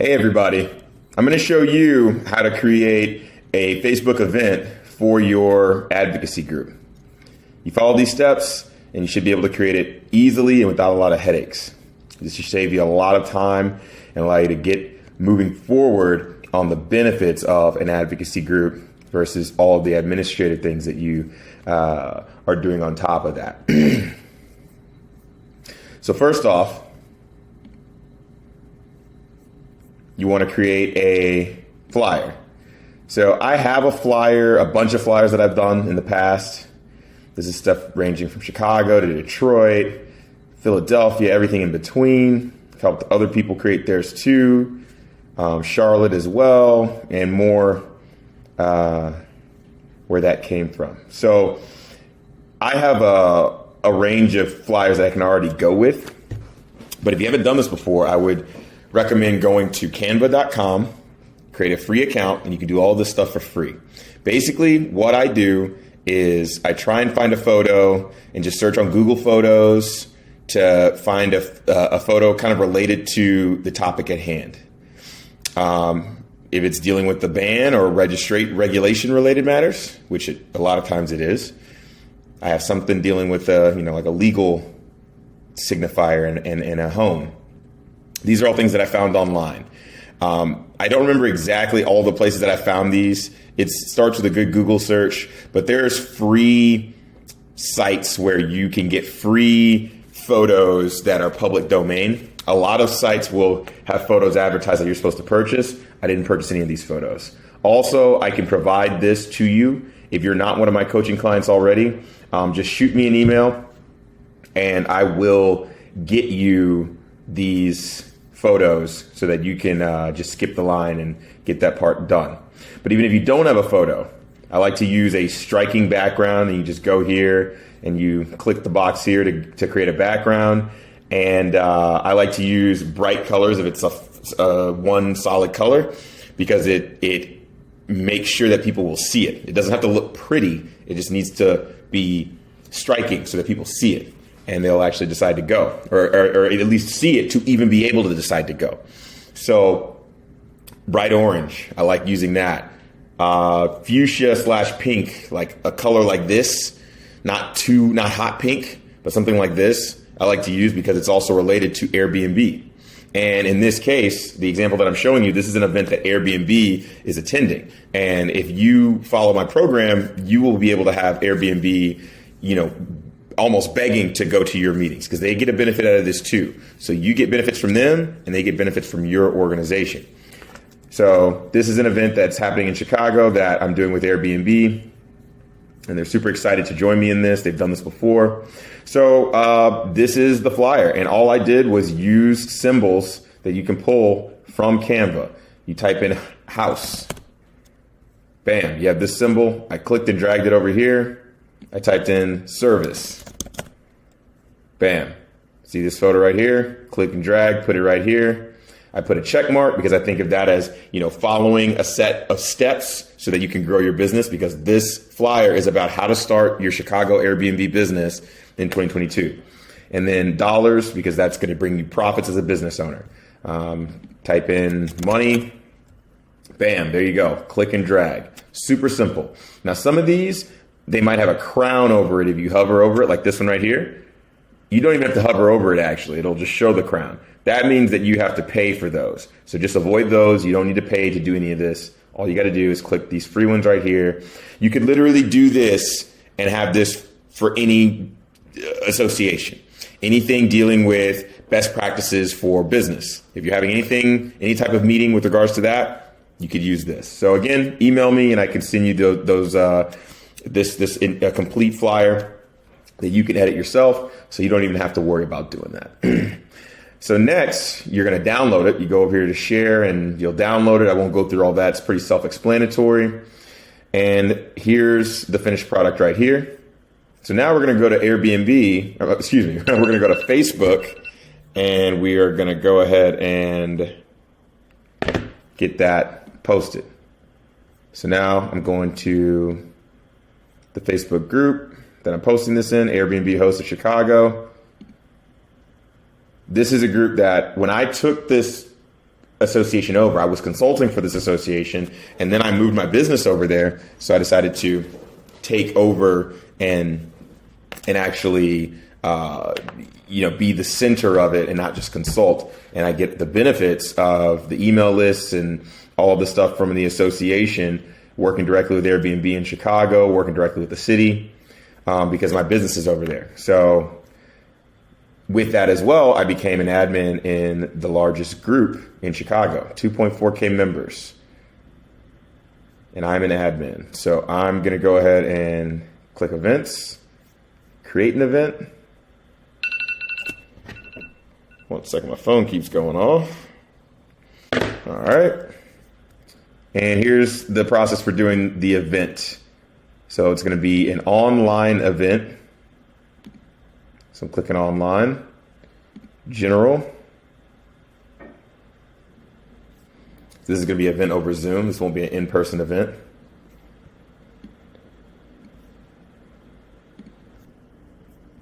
Hey everybody, I'm going to show you how to create a Facebook event for your advocacy group. You follow these steps and you should be able to create it easily and without a lot of headaches. This should save you a lot of time and allow you to get moving forward on the benefits of an advocacy group versus all of the administrative things that you are doing on top of that. So first off, you want to create a flyer. So I have a flyer, a bunch of flyers that I've done in the past. This is stuff ranging from Chicago to Detroit, Philadelphia, everything in between. I've helped other people create theirs too. Charlotte as well, and more where that came from. So I have a range of flyers that I can already go with. But if you haven't done this before, I would recommend going to canva.com, create a free account, and you can do all this stuff for free. Basically, what I do is I try and find a photo and just search on Google Photos to find a photo kind of related to the topic at hand. If it's dealing with the ban or regulation related matters, which a lot of times it is, I have something dealing with like a legal signifier in a home. These are all things that I found online. I don't remember exactly all the places that I found these. It starts with a good Google search, but there's free sites where you can get free photos that are public domain. A lot of sites will have photos advertised that you're supposed to purchase. I didn't purchase any of these photos. Also, I can provide this to you. If you're not one of my coaching clients already, just shoot me an email and I will get you these photos so that you can just skip the line and get that part done. But even if you don't have a photo, I like to use a striking background, and you just go here and you click the box here to create a background. And I like to use bright colors if it's a one solid color, because it makes sure that people will see it. It doesn't have to look pretty. It just needs to be striking so that people see it and they'll actually decide to go, or at least see it to even be able to decide to go. So bright orange, I like using that. Fuchsia/pink, like a color like this, not hot pink, but something like this, I like to use because it's also related to Airbnb. And in this case, the example that I'm showing you, this is an event that Airbnb is attending. And if you follow my program, you will be able to have Airbnb, almost begging to go to your meetings because they get a benefit out of this too. So you get benefits from them and they get benefits from your organization. So this is an event that's happening in Chicago that I'm doing with Airbnb, and they're super excited to join me in this. They've done this before. So this is the flyer, and all I did was use symbols that you can pull from Canva. You type in house. Bam, you have this symbol. I clicked and dragged it over here. I typed in service. Bam. See this photo right here? Click and drag, put it right here. I put a check mark because I think of that as, following a set of steps so that you can grow your business, because this flyer is about how to start your Chicago Airbnb business in 2022. And then dollars, because that's going to bring you profits as a business owner. Type in money. Bam, there you go. Click and drag. Super simple. Now, some of these, they might have a crown over it if you hover over it, like this one right here. You don't even have to hover over it, actually. It'll just show the crown. That means that you have to pay for those. So just avoid those. You don't need to pay to do any of this. All you got to do is click these free ones right here. You could literally do this and have this for any association. Anything dealing with best practices for business. If you're having any type of meeting with regards to that, you could use this. So again, email me and I can send you this in a complete flyer that you can edit yourself, so you don't even have to worry about doing that. So next, you're going to download it. You go over here to share and you'll download it. I won't go through all that. It's pretty self-explanatory. And here's the finished product right here. So now we're going to go to Airbnb, we're going to go to Facebook, and we are going to go ahead and get that posted. So now I'm going to the Facebook group that I'm posting this in, Airbnb Host of Chicago. This is a group that when I took this association over. I was consulting for this association, and then I moved my business over there. So I decided to take over and actually, be the center of it and not just consult. And I get the benefits of the email lists and all of the stuff from the association, working directly with Airbnb in Chicago, working directly with the city, because my business is over there. So with that as well, I became an admin in the largest group in Chicago, 2.4K members. And I'm an admin. So I'm going to go ahead and click events, create an event. 1 second, my phone keeps going off. All right. And here's the process for doing the event. So it's going to be an online event. So I'm clicking online, general. This is going to be an event over Zoom. This won't be an in-person event.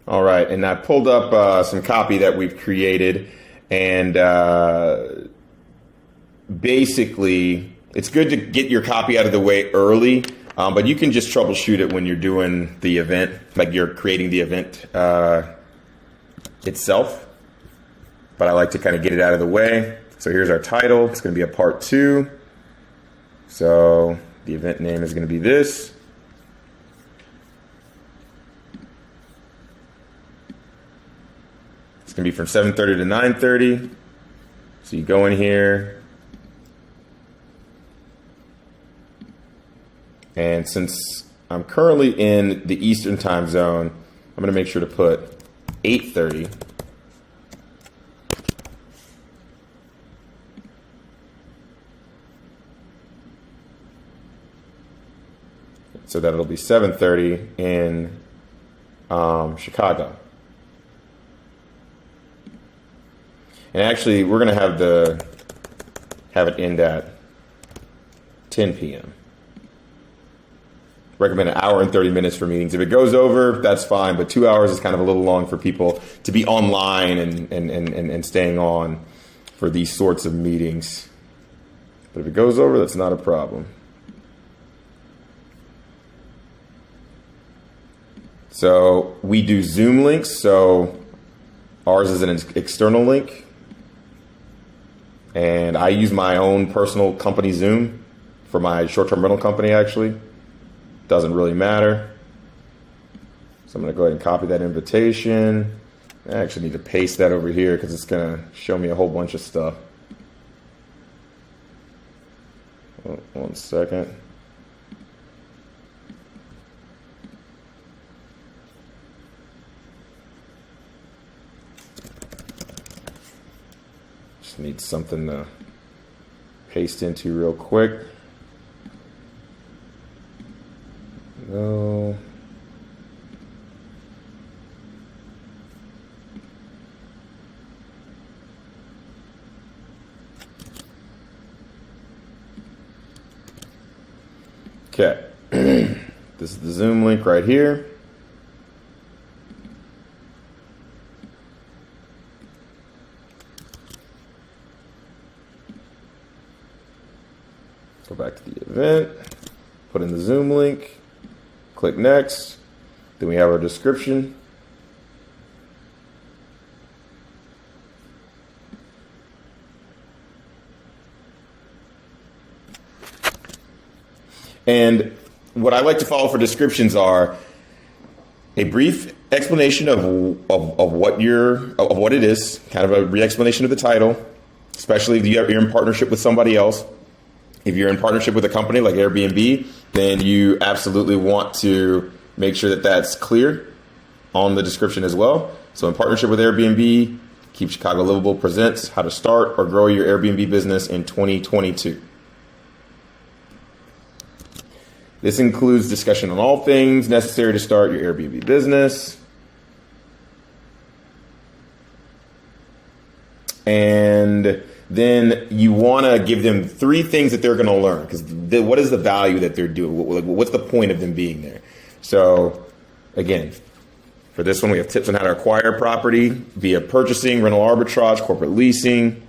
All right, and I pulled up some copy that we've created, and basically it's good to get your copy out of the way early, but you can just troubleshoot it when you're doing the event, like you're creating the event itself. But I like to kind of get it out of the way. So here's our title. It's going to be a part 2. So the event name is going to be this. It's going to be from 7:30 to 9:30. So you go in here. And since I'm currently in the Eastern time zone, I'm going to make sure to put 8:30. So that it'll be 7:30 in Chicago. And actually, we're going to have it end at 10 p.m. Recommend an hour and 30 minutes for meetings. If it goes over, that's fine, but 2 hours is kind of a little long for people to be online and staying on for these sorts of meetings. But if it goes over, that's not a problem. So we do Zoom links, so ours is an external link. And I use my own personal company Zoom for my short-term rental company, actually. Doesn't really matter. So I'm going to go ahead and copy that invitation. I actually need to paste that over here because it's going to show me a whole bunch of stuff. 1 second. Just need something to paste into real quick. No. Okay. This is the Zoom link right here. Go back to the event, put in the Zoom link, click next. Then we have our description. And what I like to follow for descriptions are a brief explanation of what it is, kind of a re-explanation of the title, especially if you're in partnership with somebody else. If you're in partnership with a company like Airbnb, then you absolutely want to make sure that that's clear on the description as well. So in partnership with Airbnb, Keep Chicago Livable presents how to start or grow your Airbnb business in 2022. This includes discussion on all things necessary to start your Airbnb business. And then you want to give them 3 things that they're going to learn, because what is the value that they're doing? What's the point of them being there? So again, for this one, we have tips on how to acquire property via purchasing, rental arbitrage, corporate leasing,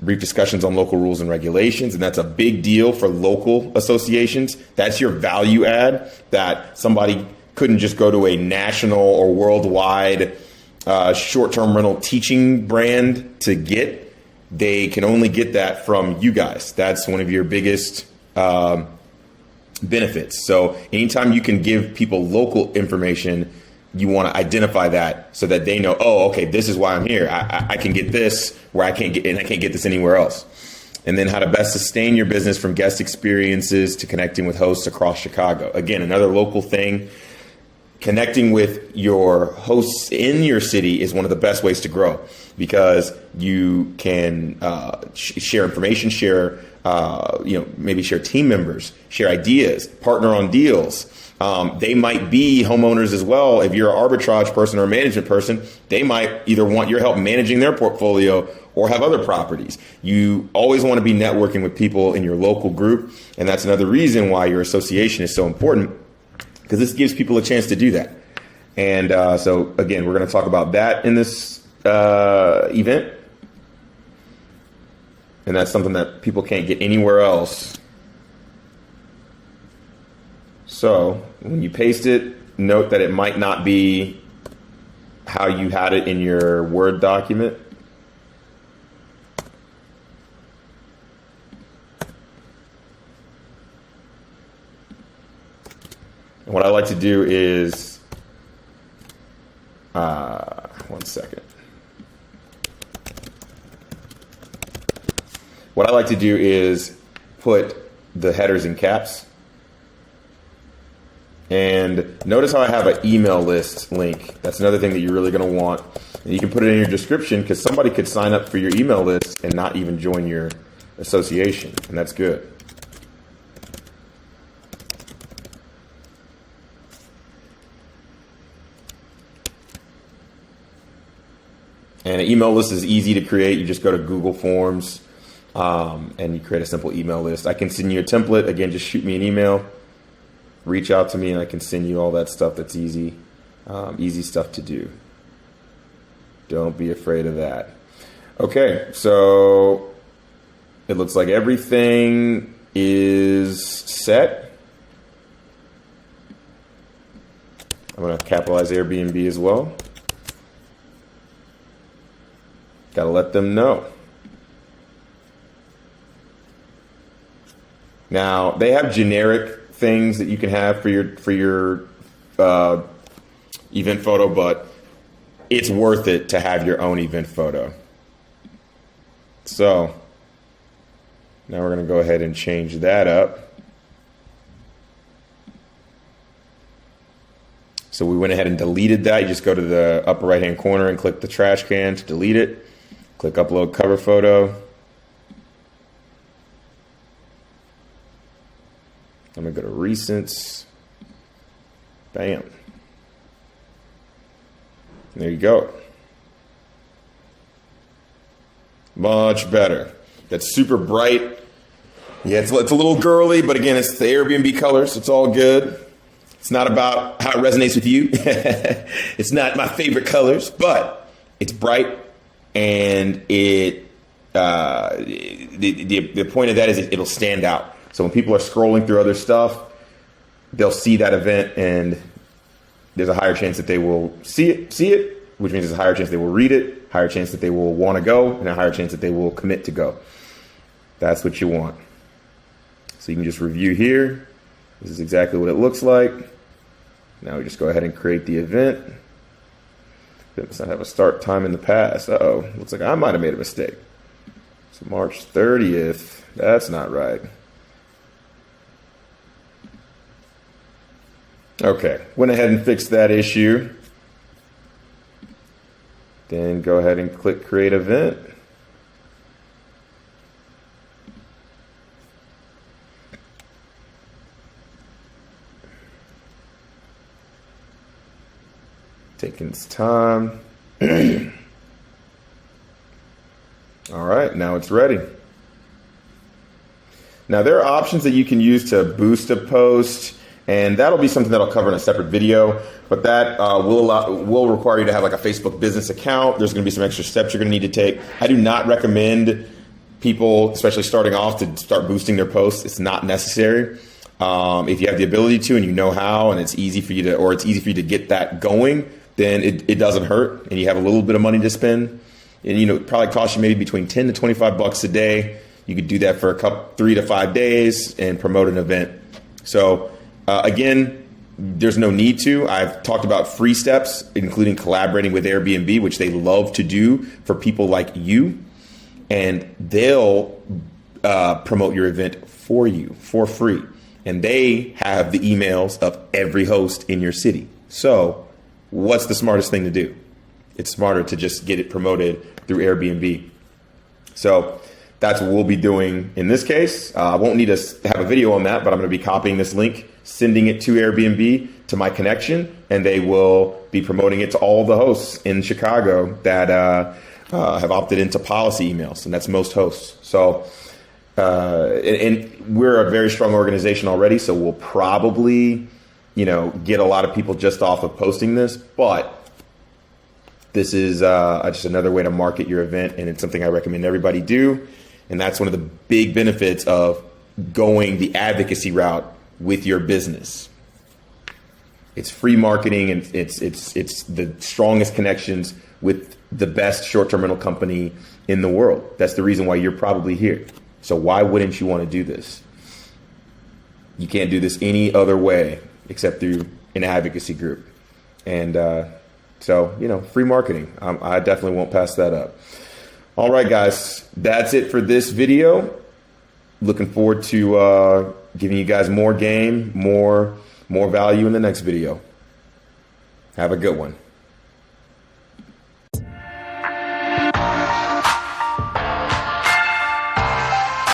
brief discussions on local rules and regulations, and that's a big deal for local associations. That's your value add that somebody couldn't just go to a national or worldwide short-term rental teaching brand to get. They can only get that from you guys. That's one of your biggest benefits. So anytime you can give people local information, you want to identify that so that they know, oh, okay, this is why I'm here. I can get this where I can't get, and I can't get this anywhere else. And then how to best sustain your business from guest experiences to connecting with hosts across Chicago. Again, another local thing. Connecting with your hosts in your city is one of the best ways to grow, because you can share information, share, maybe share team members, share ideas, partner on deals. They might be homeowners as well. If you're an arbitrage person or a management person, they might either want your help managing their portfolio or have other properties. You always want to be networking with people in your local group. And that's another reason why your association is so important, because this gives people a chance to do that. And so, again, we're going to talk about that in this event. And that's something that people can't get anywhere else. So when you paste it, note that it might not be how you had it in your Word document. And what I like to do is, one second. What I like to do is put the headers in caps. And notice how I have an email list link. That's another thing that you're really going to want. And you can put it in your description, because somebody could sign up for your email list and not even join your association. And that's good. And an email list is easy to create. You just go to Google Forms and you create a simple email list. I can send you a template. Again, just shoot me an email. Reach out to me and I can send you all that stuff. That's easy. Easy stuff to do. Don't be afraid of that. Okay, so it looks like everything is set. I'm going to capitalize Airbnb as well. Got to let them know. Now, they have generic things that you can have for your event photo, but it's worth it to have your own event photo. So now we're going to go ahead and change that up. So we went ahead and deleted that. You just go to the upper right hand corner and click the trash can to delete it. Click upload cover photo. I'm going to go to recents. Bam. There you go. Much better. That's super bright. Yeah, it's a little girly, but again, it's the Airbnb colors. It's all good. It's not about how it resonates with you. It's not my favorite colors, but it's bright, and the point of that is it'll stand out. So when people are scrolling through other stuff, they'll see that event, and there's a higher chance that they will see it, which means there's a higher chance they will read it, higher chance that they will want to go, and a higher chance that they will commit to go. That's what you want. So you can just review here. This is exactly what it looks like. Now we just go ahead and create the event. It does not have a start time in the past. Uh-oh, looks like I might have made a mistake. So March 30th, that's not right. Okay, went ahead and fixed that issue. Then go ahead and click create event. Taking its time. All right, now it's ready. Now there are options that you can use to boost a post, and that'll be something that I'll cover in a separate video, but that will require you to have like a Facebook business account. There's going to be some extra steps you're going to need to take. I do not recommend people, especially starting off, to start boosting their posts. It's not necessary. If you have the ability to and you know how, and it's easy for you to get that going, then it doesn't hurt, and you have a little bit of money to spend. And it probably costs you maybe between 10 to 25 bucks a day. You could do that for 3 to 5 days and promote an event. So again, there's no need to. I've talked about free steps, including collaborating with Airbnb, which they love to do for people like you. And they'll promote your event for you for free. And they have the emails of every host in your city. So what's the smartest thing to do? It's smarter to just get it promoted through Airbnb. So that's what we'll be doing in this case. I won't need to have a video on that, but I'm going to be copying this link, sending it to Airbnb to my connection, and they will be promoting it to all the hosts in Chicago that have opted into policy emails, and that's most hosts. So, and we're a very strong organization already, so we'll probably, get a lot of people just off of posting this, but this is just another way to market your event, and it's something I recommend everybody do. And that's one of the big benefits of going the advocacy route with your business. It's free marketing, and it's the strongest connections with the best short-term rental company in the world. That's the reason why you're probably here. So why wouldn't you want to do this? You can't do this any other way except through an advocacy group. And so, free marketing. I definitely won't pass that up. All right, guys, that's it for this video. Looking forward to giving you guys more game, more value in the next video. Have a good one.